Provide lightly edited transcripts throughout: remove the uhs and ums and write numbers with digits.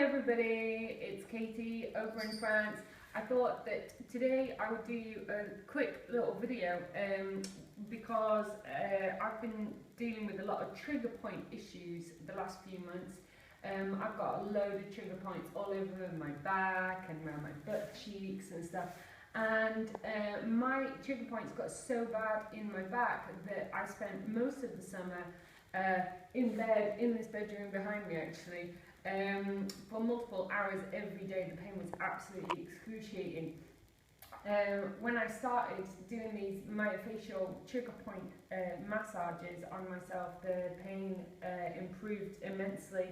everybody, it's Katie over in France. I thought that today I would do a quick little video because I've been dealing with a lot of trigger point issues the last few months. I've got a load of trigger points all over my back and around my butt cheeks and stuff, and my trigger points got so bad in my back that I spent most of the summer in bed, in this bedroom behind me actually, for multiple hours every day. The pain was absolutely excruciating. When I started doing these myofascial trigger point massages on myself, the pain improved immensely,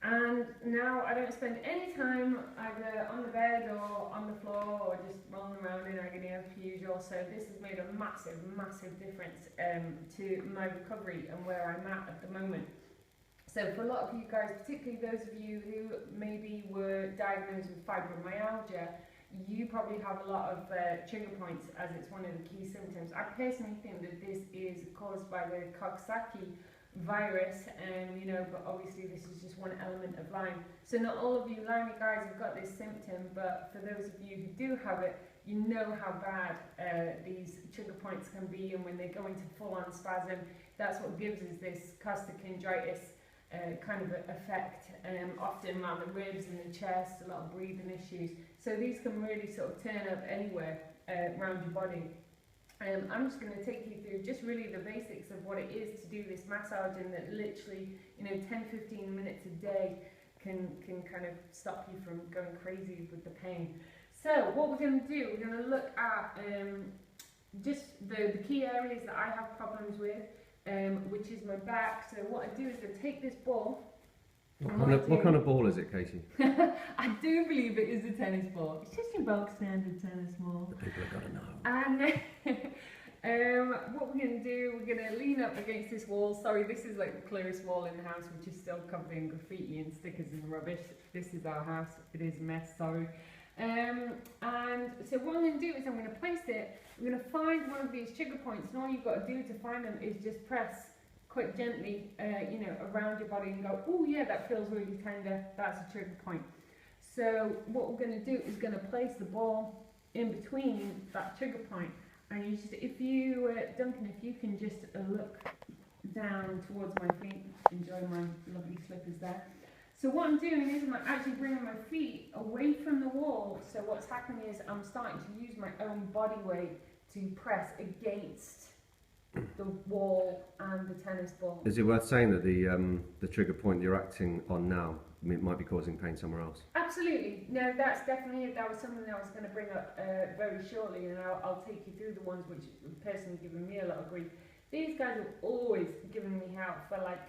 and now I don't spend any time either on the bed or on the floor or just rolling around in agony as usual. So this has made a massive difference to my recovery and where I'm at the moment. So for a lot of you guys, particularly those of you who maybe were diagnosed with fibromyalgia, you probably have a lot of trigger points as it's one of the key symptoms. I personally think that this is caused by the Coxsackie virus, and but obviously this is just one element of Lyme. So not all of you Lyme guys have got this symptom, but for those of you who do have it, you know how bad these trigger points can be, and when they go into full-on spasm, that's what gives us this costochondritis kind of effect, often around the ribs and the chest, a lot of breathing issues. So these can really sort of turn up anywhere around your body. I'm just going to take you through just really the basics of what it is to do this massage, and that literally 10-15 minutes a day can kind of stop you from going crazy with the pain. So what we're going to do, we're going to look at just the key areas that I have problems with, which is my back. So what I do is I take this ball. What kind of ball is it, Katie? I do believe it is a tennis ball. It's just your bog standard tennis ball. The people have got to know. And what we're going to do, we're going to lean up against this wall. Sorry, this is like the clearest wall in the house, which is still covered in graffiti and stickers and rubbish. This is our house. It is a mess, sorry. And so what I'm going to do is I'm going to place it. I'm going to find one of these trigger points, and all you've got to do to find them is just press quite gently, around your body and go, oh yeah, that feels really tender, that's a trigger point. So what we're going to do is going to place the ball in between that trigger point, and you just, Duncan, if you can just look down towards my feet, enjoy my lovely slippers there. So what I'm doing is I'm actually bringing my feet away from the wall. So what's happening is I'm starting to use my own body weight to press against the wall and the tennis ball. Is it worth saying that the trigger point you're acting on now might be causing pain somewhere else? Absolutely. No, that was something that I was going to bring up very shortly, and I'll take you through the ones which have personally given me a lot of grief. These guys have always given me help for like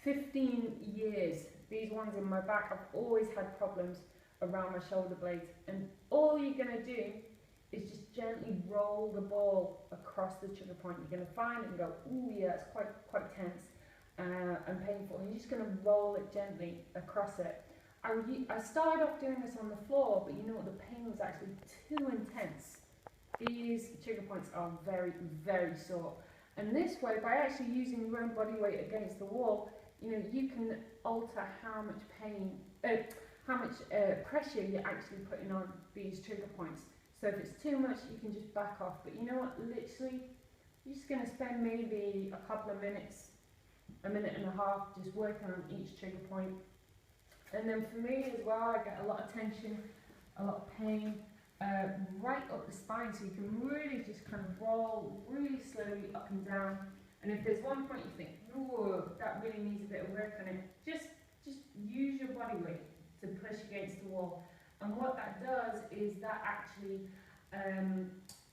15 years. These ones in my back, I've always had problems around my shoulder blades, and all you're going to do is just gently roll the ball across the trigger point. You're going to find it and go, ooh yeah, it's quite tense and painful. And you're just going to roll it gently across it. I started off doing this on the floor, but you know what, the pain was actually too intense. These trigger points are very sore. And this way, by actually using your own body weight against the wall, you can alter how much pain, how much pressure you're actually putting on these trigger points. So if it's too much, you can just back off. But you know what, literally, you're just going to spend maybe a couple of minutes, a minute and a half, just working on each trigger point. And then for me as well, I get a lot of tension, a lot of pain, right up the spine. So you can really just kind of roll really slowly up and down. And if there's one point you think, oh, that really needs a bit of work on it, just use your body weight to push against the wall. And what that does is that actually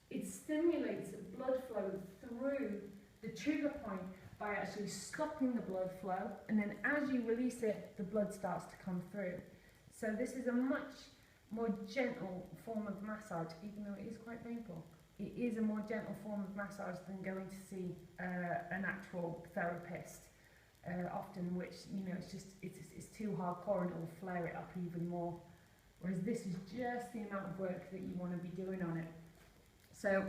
it stimulates blood flow through the trigger point by actually stopping the blood flow, and then as you release it, the blood starts to come through. So this is a much more gentle form of massage, even though it is quite painful. It is a more gentle form of massage than going to see an actual therapist, often, which it's too hardcore and it will flare it up even more. Whereas this is just the amount of work that you want to be doing on it. So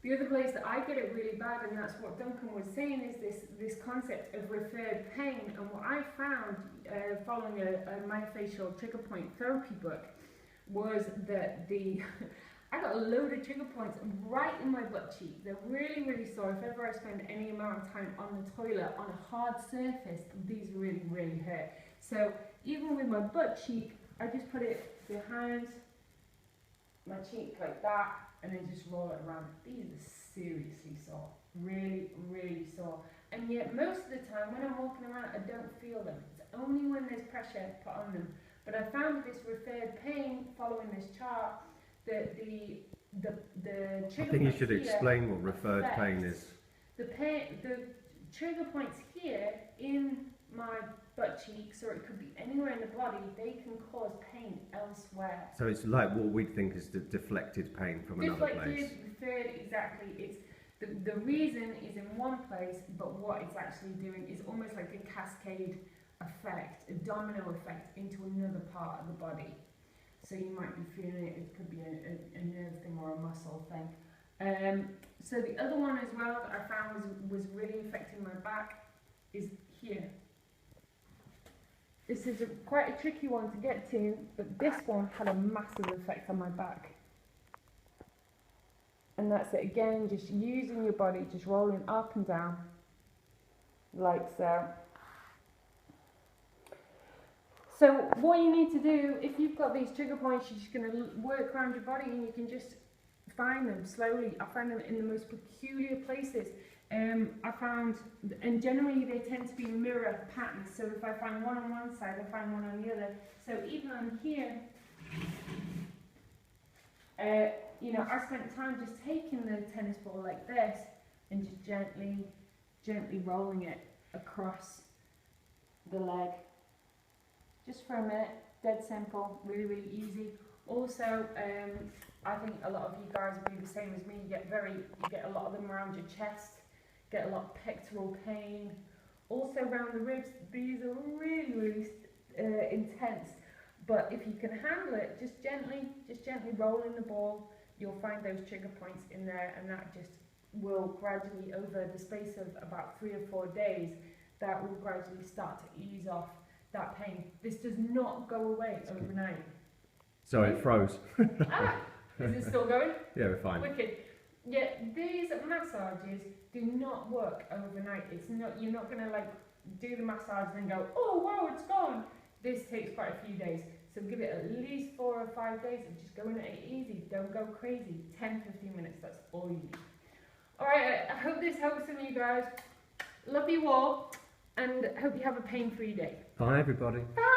The other place that I get it really bad, and that's what Duncan was saying, is this concept of referred pain. And what I found following a myofascial trigger point therapy book was that I got a load of trigger points right in my butt cheek. They're really, really sore. If ever I spend any amount of time on the toilet on a hard surface, these really, really hurt. So even with my butt cheek, I just put it behind my cheek like that, and then just roll it around. These are seriously sore, really, really sore. And yet most of the time when I'm walking around, I don't feel them. It's only when there's pressure put on them. But I found this referred pain following this chart that the trigger I think you points should here explain what referred affect pain is. the trigger points here in my butt cheeks, or it could be anywhere in the body, they can cause pain elsewhere. So it's like what we think is the deflected pain from another place. Deflected, referred, exactly. It's the reason is in one place, but what it's actually doing is almost like a cascade effect, a domino effect into another part of the body. So you might be feeling it, it could be a nerve thing or a muscle thing. So the other one as well that I found was really affecting my back is here. This is quite a tricky one to get to, but this one had a massive effect on my back. And that's it again, just using your body, just rolling up and down, like so. So what you need to do, if you've got these trigger points, you're just going to work around your body and you can just find them slowly. I find them in the most peculiar places. I found, and generally they tend to be mirror patterns. So if I find one on one side, I find one on the other. So even on here, you know, I spent time just taking the tennis ball like this and just gently rolling it across the leg. Just for a minute, dead simple, really, really easy. Also, I think a lot of you guys will be the same as me. You get a lot of them around your chest, get a lot of pectoral pain. Also around the ribs, these are really, really intense. But if you can handle it, just gently rolling the ball, you'll find those trigger points in there, and that just will gradually, over the space of about 3 or 4 days, that will gradually start to ease off that pain. This does not go away overnight. So it froze. Is it still going? Yeah, we're fine. Wicked. Yeah, these massages do not work overnight. It's not, you're not gonna like do the massage and go, oh wow, it's gone. This takes quite a few days. So give it at least 4 or 5 days and just go in it easy. Don't go crazy. 10-15 minutes, that's all you need. Alright, I hope this helps some of you guys. Love you all, and hope you have a pain-free day. Bye everybody. Bye!